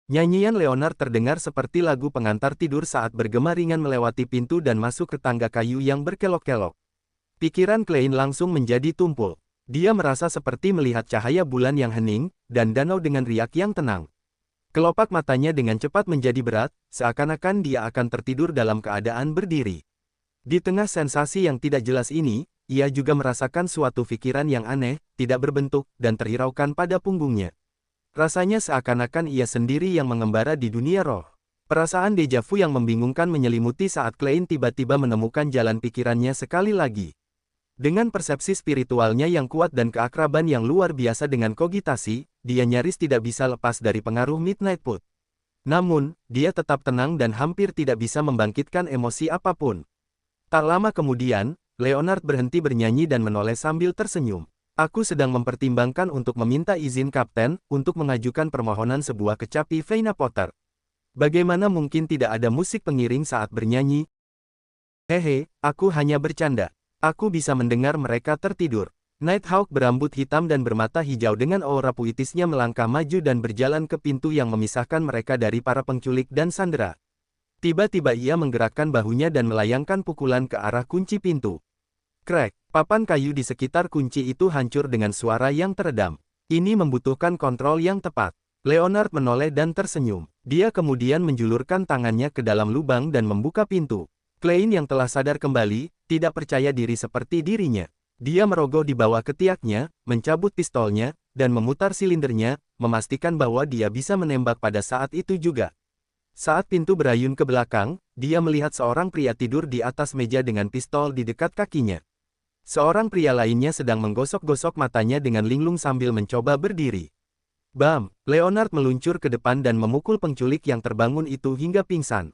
Nyanyian Leonard terdengar seperti lagu pengantar tidur saat bergema ringan melewati pintu dan masuk ke tangga kayu yang berkelok-kelok. Pikiran Klein langsung menjadi tumpul. Dia merasa seperti melihat cahaya bulan yang hening, dan danau dengan riak yang tenang. Kelopak matanya dengan cepat menjadi berat, seakan-akan dia akan tertidur dalam keadaan berdiri. Di tengah sensasi yang tidak jelas ini, ia juga merasakan suatu pikiran yang aneh, tidak berbentuk, dan terhiraukan pada punggungnya. Rasanya seakan-akan ia sendiri yang mengembara di dunia roh. Perasaan deja vu yang membingungkan menyelimuti saat Klein tiba-tiba menemukan jalan pikirannya sekali lagi. Dengan persepsi spiritualnya yang kuat dan keakraban yang luar biasa dengan kogitasi, dia nyaris tidak bisa lepas dari pengaruh Midnight Put. Namun, dia tetap tenang dan hampir tidak bisa membangkitkan emosi apapun. Tak lama kemudian, Leonard berhenti bernyanyi dan menoleh sambil tersenyum. Aku sedang mempertimbangkan untuk meminta izin Kapten untuk mengajukan permohonan sebuah kecapi Veina Potter. Bagaimana mungkin tidak ada musik pengiring saat bernyanyi? Hehe, aku hanya bercanda. Aku bisa mendengar mereka tertidur. Nighthawk berambut hitam dan bermata hijau dengan aura puitisnya melangkah maju dan berjalan ke pintu yang memisahkan mereka dari para penculik dan sandera. Tiba-tiba ia menggerakkan bahunya dan melayangkan pukulan ke arah kunci pintu. Krek, papan kayu di sekitar kunci itu hancur dengan suara yang teredam. Ini membutuhkan kontrol yang tepat. Leonard menoleh dan tersenyum. Dia kemudian menjulurkan tangannya ke dalam lubang dan membuka pintu. Klein yang telah sadar kembali, tidak percaya diri seperti dirinya. Dia merogoh di bawah ketiaknya, mencabut pistolnya, dan memutar silindernya, memastikan bahwa dia bisa menembak pada saat itu juga. Saat pintu berayun ke belakang, dia melihat seorang pria tidur di atas meja dengan pistol di dekat kakinya. Seorang pria lainnya sedang menggosok-gosok matanya dengan linglung sambil mencoba berdiri. Bam! Leonard meluncur ke depan dan memukul penculik yang terbangun itu hingga pingsan.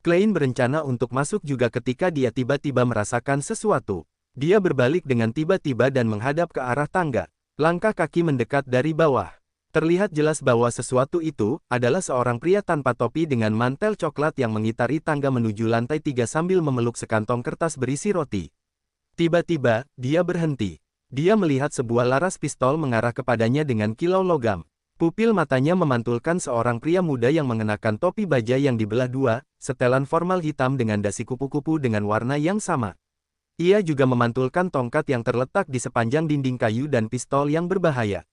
Klein berencana untuk masuk juga ketika dia tiba-tiba merasakan sesuatu. Dia berbalik dengan tiba-tiba dan menghadap ke arah tangga. Langkah kaki mendekat dari bawah. Terlihat jelas bahwa sesuatu itu adalah seorang pria tanpa topi dengan mantel coklat yang mengitari tangga menuju lantai 3 sambil memeluk sekantong kertas berisi roti. Tiba-tiba, dia berhenti. Dia melihat sebuah laras pistol mengarah kepadanya dengan kilau logam. Pupil matanya memantulkan seorang pria muda yang mengenakan topi baja yang dibelah dua, setelan formal hitam dengan dasi kupu-kupu dengan warna yang sama. Ia juga memantulkan tongkat yang terletak di sepanjang dinding kayu dan pistol yang berbahaya.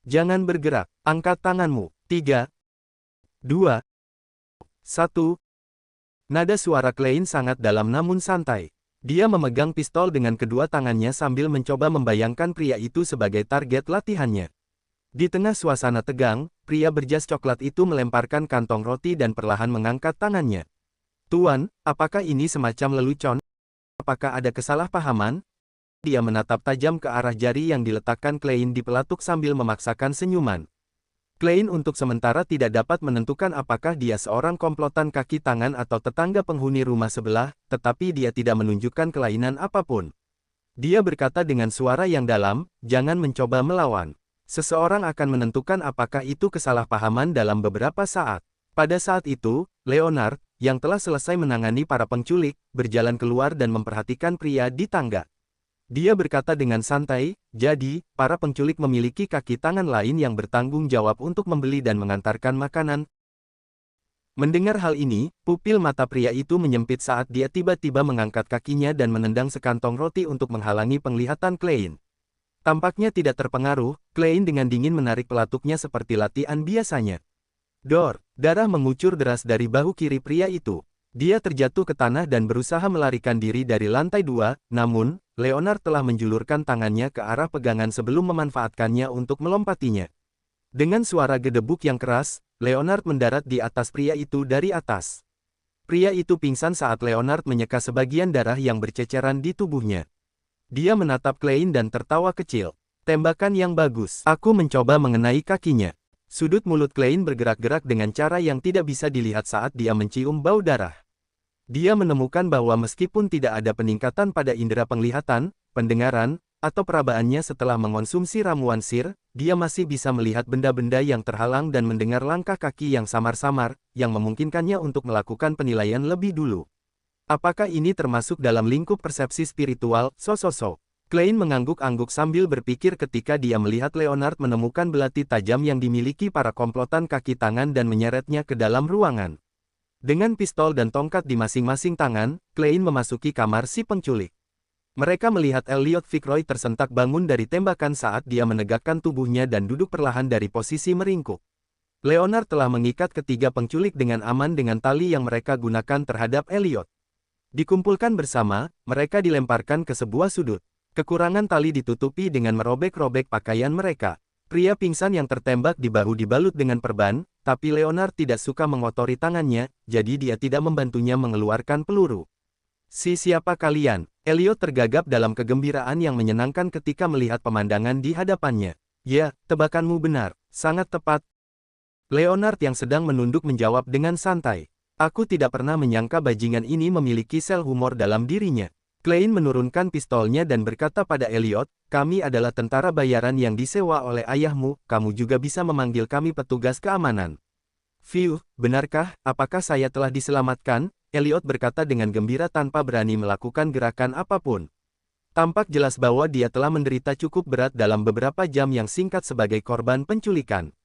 Jangan bergerak, angkat tanganmu. 3, 2, 1. Nada suara Klein sangat dalam namun santai. Dia memegang pistol dengan kedua tangannya sambil mencoba membayangkan pria itu sebagai target latihannya. Di tengah suasana tegang, pria berjas coklat itu melemparkan kantong roti dan perlahan mengangkat tangannya. Tuan, apakah ini semacam lelucon? Apakah ada kesalahpahaman? Dia menatap tajam ke arah jari yang diletakkan Klein di pelatuk sambil memaksakan senyuman. Klein untuk sementara tidak dapat menentukan apakah dia seorang komplotan kaki tangan atau tetangga penghuni rumah sebelah, tetapi dia tidak menunjukkan kelainan apapun. Dia berkata dengan suara yang dalam, jangan mencoba melawan. Seseorang akan menentukan apakah itu kesalahpahaman dalam beberapa saat. Pada saat itu, Leonard, yang telah selesai menangani para penculik, berjalan keluar dan memperhatikan pria di tangga. Dia berkata dengan santai, jadi, para penculik memiliki kaki tangan lain yang bertanggung jawab untuk membeli dan mengantarkan makanan. Mendengar hal ini, pupil mata pria itu menyempit saat dia tiba-tiba mengangkat kakinya dan menendang sekantong roti untuk menghalangi penglihatan Klein. Tampaknya tidak terpengaruh, Klein dengan dingin menarik pelatuknya seperti latihan biasanya. Dor, darah mengucur deras dari bahu kiri pria itu. Dia terjatuh ke tanah dan berusaha melarikan diri dari lantai 2, namun, Leonard telah menjulurkan tangannya ke arah pegangan sebelum memanfaatkannya untuk melompatinya. Dengan suara gedebuk yang keras, Leonard mendarat di atas pria itu dari atas. Pria itu pingsan saat Leonard menyeka sebagian darah yang berceceran di tubuhnya. Dia menatap Klein dan tertawa kecil. Tembakan yang bagus. Aku mencoba mengenai kakinya. Sudut mulut Klein bergerak-gerak dengan cara yang tidak bisa dilihat saat dia mencium bau darah. Dia menemukan bahwa meskipun tidak ada peningkatan pada indera penglihatan, pendengaran, atau perabaannya setelah mengonsumsi ramuan sir, dia masih bisa melihat benda-benda yang terhalang dan mendengar langkah kaki yang samar-samar, yang memungkinkannya untuk melakukan penilaian lebih dulu. Apakah ini termasuk dalam lingkup persepsi spiritual, so? Klein mengangguk-angguk sambil berpikir ketika dia melihat Leonard menemukan belati tajam yang dimiliki para komplotan kaki tangan dan menyeretnya ke dalam ruangan. Dengan pistol dan tongkat di masing-masing tangan, Klein memasuki kamar si penculik. Mereka melihat Elliot Fitzroy tersentak bangun dari tembakan saat dia menegakkan tubuhnya dan duduk perlahan dari posisi meringkuk. Leonard telah mengikat ketiga penculik dengan aman dengan tali yang mereka gunakan terhadap Elliot. Dikumpulkan bersama, mereka dilemparkan ke sebuah sudut. Kekurangan tali ditutupi dengan merobek-robek pakaian mereka. Pria pingsan yang tertembak di bahu dibalut dengan perban, tapi Leonard tidak suka mengotori tangannya, jadi dia tidak membantunya mengeluarkan peluru. Siapa kalian? Elliot tergagap dalam kegembiraan yang menyenangkan ketika melihat pemandangan di hadapannya. Ya, tebakanmu benar, sangat tepat. Leonard yang sedang menunduk menjawab dengan santai. Aku tidak pernah menyangka bajingan ini memiliki sel humor dalam dirinya. Klein menurunkan pistolnya dan berkata pada Elliot, kami adalah tentara bayaran yang disewa oleh ayahmu, kamu juga bisa memanggil kami petugas keamanan. Phew, benarkah, apakah saya telah diselamatkan? Elliot berkata dengan gembira tanpa berani melakukan gerakan apapun. Tampak jelas bahwa dia telah menderita cukup berat dalam beberapa jam yang singkat sebagai korban penculikan.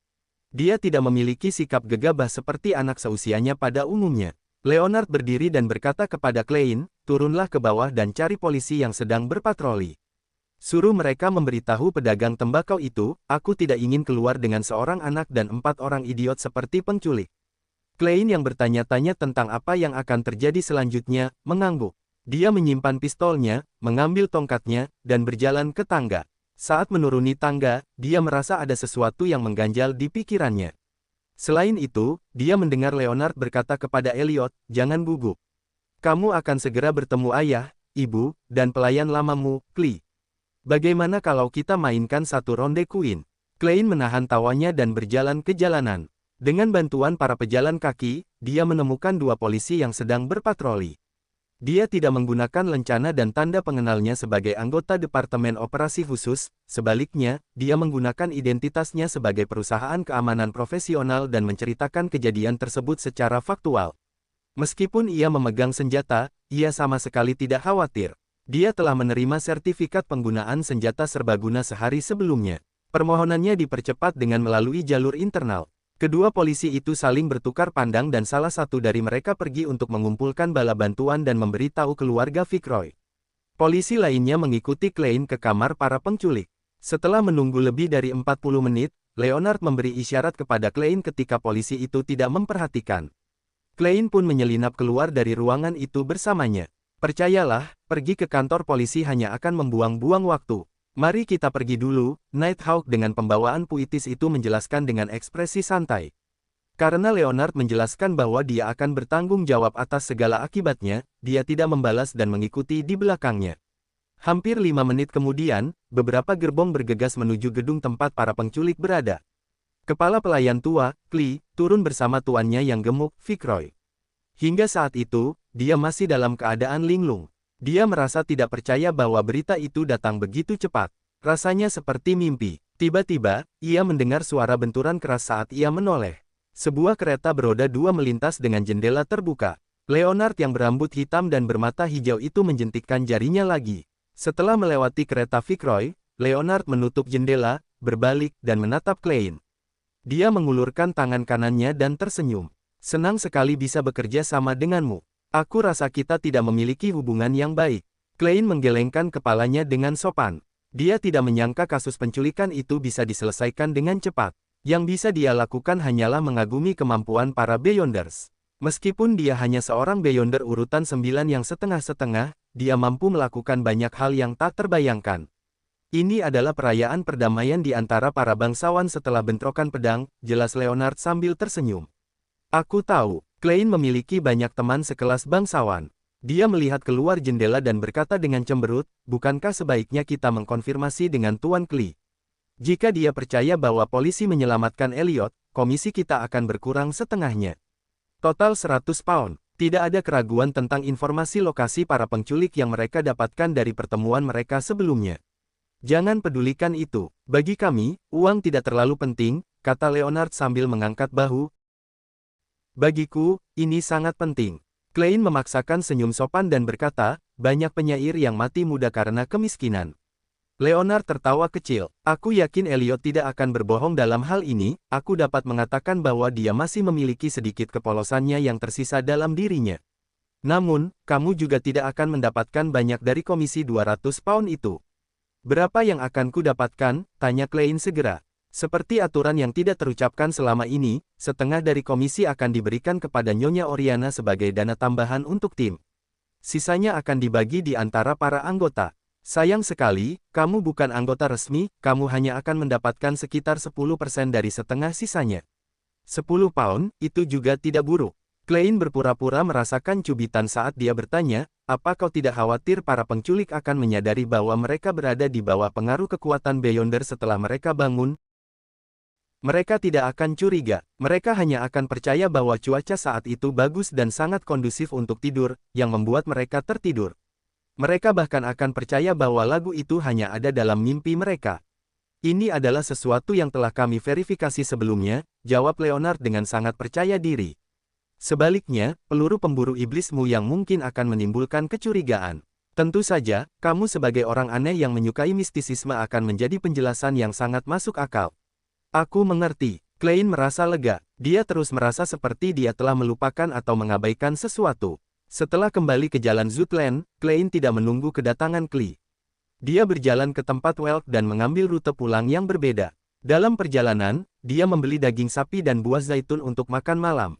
Dia tidak memiliki sikap gegabah seperti anak seusianya pada umumnya. Leonard berdiri dan berkata kepada Klein, turunlah ke bawah dan cari polisi yang sedang berpatroli. Suruh mereka memberitahu pedagang tembakau itu, aku tidak ingin keluar dengan seorang anak dan 4 orang idiot seperti penculik. Klein yang bertanya-tanya tentang apa yang akan terjadi selanjutnya, mengangguk. Dia menyimpan pistolnya, mengambil tongkatnya, dan berjalan ke tangga. Saat menuruni tangga, dia merasa ada sesuatu yang mengganjal di pikirannya. Selain itu, dia mendengar Leonard berkata kepada Elliot, jangan gugup. Kamu akan segera bertemu ayah, ibu, dan pelayan lamamu, Klee. Bagaimana kalau kita mainkan satu ronde Queen? Klein menahan tawanya dan berjalan ke jalanan. Dengan bantuan para pejalan kaki, dia menemukan 2 polisi yang sedang berpatroli. Dia tidak menggunakan lencana dan tanda pengenalnya sebagai anggota Departemen Operasi Khusus, sebaliknya, dia menggunakan identitasnya sebagai perusahaan keamanan profesional dan menceritakan kejadian tersebut secara faktual. Meskipun ia memegang senjata, ia sama sekali tidak khawatir. Dia telah menerima sertifikat penggunaan senjata serbaguna sehari sebelumnya. Permohonannya dipercepat dengan melalui jalur internal. Kedua polisi itu saling bertukar pandang dan salah satu dari mereka pergi untuk mengumpulkan bala bantuan dan memberitahu keluarga Fitzroy. Polisi lainnya mengikuti Klein ke kamar para penculik. Setelah menunggu lebih dari 40 menit, Leonard memberi isyarat kepada Klein ketika polisi itu tidak memperhatikan. Klein pun menyelinap keluar dari ruangan itu bersamanya. Percayalah, pergi ke kantor polisi hanya akan membuang-buang waktu. Mari kita pergi dulu, Nighthawk dengan pembawaan puitis itu menjelaskan dengan ekspresi santai. Karena Leonard menjelaskan bahwa dia akan bertanggung jawab atas segala akibatnya, dia tidak membalas dan mengikuti di belakangnya. Hampir 5 menit kemudian, beberapa gerbong bergegas menuju gedung tempat para penculik berada. Kepala pelayan tua, Klee, turun bersama tuannya yang gemuk, Fitzroy. Hingga saat itu, dia masih dalam keadaan linglung. Dia merasa tidak percaya bahwa berita itu datang begitu cepat. Rasanya seperti mimpi. Tiba-tiba, ia mendengar suara benturan keras saat ia menoleh. Sebuah kereta beroda 2 melintas dengan jendela terbuka. Leonard yang berambut hitam dan bermata hijau itu menjentikkan jarinya lagi. Setelah melewati kereta Fitzroy, Leonard menutup jendela, berbalik, dan menatap Klein. Dia mengulurkan tangan kanannya dan tersenyum. Senang sekali bisa bekerja sama denganmu. Aku rasa kita tidak memiliki hubungan yang baik. Klein menggelengkan kepalanya dengan sopan. Dia tidak menyangka kasus penculikan itu bisa diselesaikan dengan cepat. Yang bisa dia lakukan hanyalah mengagumi kemampuan para Beyonders. Meskipun dia hanya seorang Beyonder urutan 9 yang setengah-setengah, dia mampu melakukan banyak hal yang tak terbayangkan. Ini adalah perayaan perdamaian di antara para bangsawan setelah bentrokan pedang, jelas Leonard sambil tersenyum. Aku tahu. Klein memiliki banyak teman sekelas bangsawan. Dia melihat keluar jendela dan berkata dengan cemberut, bukankah sebaiknya kita mengkonfirmasi dengan Tuan Klee? Jika dia percaya bahwa polisi menyelamatkan Elliot, komisi kita akan berkurang setengahnya. Total 100 pound. Tidak ada keraguan tentang informasi lokasi para penculik yang mereka dapatkan dari pertemuan mereka sebelumnya. Jangan pedulikan itu. Bagi kami, uang tidak terlalu penting, kata Leonard sambil mengangkat bahu. Bagiku, ini sangat penting. Klein memaksakan senyum sopan dan berkata, banyak penyair yang mati muda karena kemiskinan. Leonard tertawa kecil. Aku yakin Elliot tidak akan berbohong dalam hal ini, aku dapat mengatakan bahwa dia masih memiliki sedikit kepolosannya yang tersisa dalam dirinya. Namun, kamu juga tidak akan mendapatkan banyak dari komisi 200 pound itu. Berapa yang akan ku dapatkan? Tanya Klein segera. Seperti aturan yang tidak terucapkan selama ini, setengah dari komisi akan diberikan kepada Nyonya Oriana sebagai dana tambahan untuk tim. Sisanya akan dibagi di antara para anggota. Sayang sekali, kamu bukan anggota resmi, kamu hanya akan mendapatkan sekitar 10% dari setengah sisanya. 10 pound, itu juga tidak buruk. Klein berpura-pura merasakan cubitan saat dia bertanya, apa kau tidak khawatir para penculik akan menyadari bahwa mereka berada di bawah pengaruh kekuatan Beyonder setelah mereka bangun? Mereka tidak akan curiga, mereka hanya akan percaya bahwa cuaca saat itu bagus dan sangat kondusif untuk tidur, yang membuat mereka tertidur. Mereka bahkan akan percaya bahwa lagu itu hanya ada dalam mimpi mereka. Ini adalah sesuatu yang telah kami verifikasi sebelumnya, jawab Leonard dengan sangat percaya diri. Sebaliknya, peluru pemburu iblismu yang mungkin akan menimbulkan kecurigaan. Tentu saja, kamu sebagai orang aneh yang menyukai mistisisme akan menjadi penjelasan yang sangat masuk akal. Aku mengerti. Klein merasa lega. Dia terus merasa seperti dia telah melupakan atau mengabaikan sesuatu. Setelah kembali ke jalan Zutland, Klein tidak menunggu kedatangan Klee. Dia berjalan ke tempat Welk dan mengambil rute pulang yang berbeda. Dalam perjalanan, dia membeli daging sapi dan buah zaitun untuk makan malam.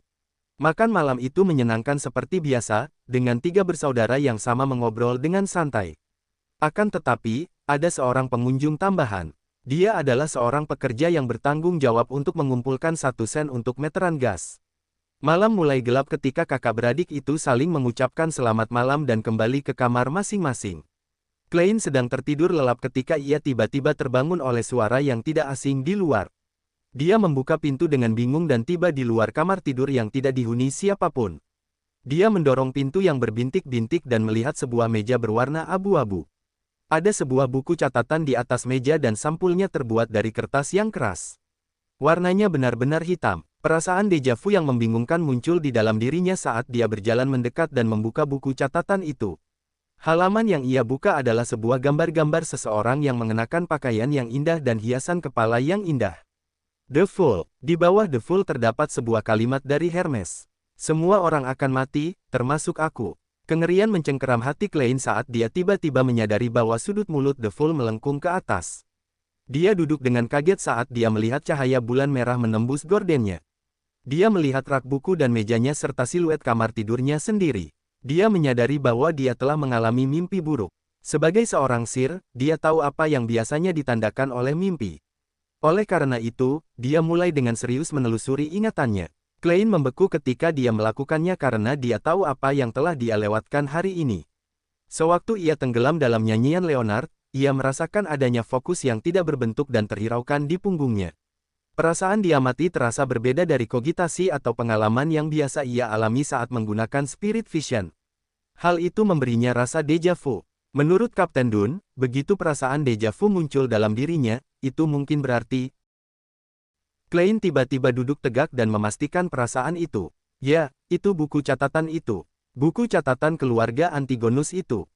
Makan malam itu menyenangkan seperti biasa, dengan 3 bersaudara yang sama mengobrol dengan santai. Akan tetapi, ada seorang pengunjung tambahan. Dia adalah seorang pekerja yang bertanggung jawab untuk mengumpulkan 1 sen untuk meteran gas. Malam mulai gelap ketika kakak beradik itu saling mengucapkan selamat malam dan kembali ke kamar masing-masing. Klein sedang tertidur lelap ketika ia tiba-tiba terbangun oleh suara yang tidak asing di luar. Dia membuka pintu dengan bingung dan tiba di luar kamar tidur yang tidak dihuni siapapun. Dia mendorong pintu yang berbintik-bintik dan melihat sebuah meja berwarna abu-abu. Ada sebuah buku catatan di atas meja dan sampulnya terbuat dari kertas yang keras. Warnanya benar-benar hitam. Perasaan deja vu yang membingungkan muncul di dalam dirinya saat dia berjalan mendekat dan membuka buku catatan itu. Halaman yang ia buka adalah sebuah gambar-gambar seseorang yang mengenakan pakaian yang indah dan hiasan kepala yang indah. The Fool. Di bawah The Fool terdapat sebuah kalimat dari Hermes. Semua orang akan mati, termasuk aku. Kengerian mencengkeram hati Klein saat dia tiba-tiba menyadari bahwa sudut mulut The Fool melengkung ke atas. Dia duduk dengan kaget saat dia melihat cahaya bulan merah menembus gordennya. Dia melihat rak buku dan mejanya serta siluet kamar tidurnya sendiri. Dia menyadari bahwa dia telah mengalami mimpi buruk. Sebagai seorang sir, dia tahu apa yang biasanya ditandakan oleh mimpi. Oleh karena itu, dia mulai dengan serius menelusuri ingatannya. Klein membeku ketika dia melakukannya karena dia tahu apa yang telah dia lewatkan hari ini. Sewaktu ia tenggelam dalam nyanyian Leonard, ia merasakan adanya fokus yang tidak berbentuk dan terhiraukan di punggungnya. Perasaan dia mati terasa berbeda dari kogitasi atau pengalaman yang biasa ia alami saat menggunakan Spirit Vision. Hal itu memberinya rasa deja vu. Menurut Kapten Dunn, begitu perasaan deja vu muncul dalam dirinya, itu mungkin berarti. Klein tiba-tiba duduk tegak dan memastikan perasaan itu. Ya, itu buku catatan itu. Buku catatan keluarga Antigonus itu.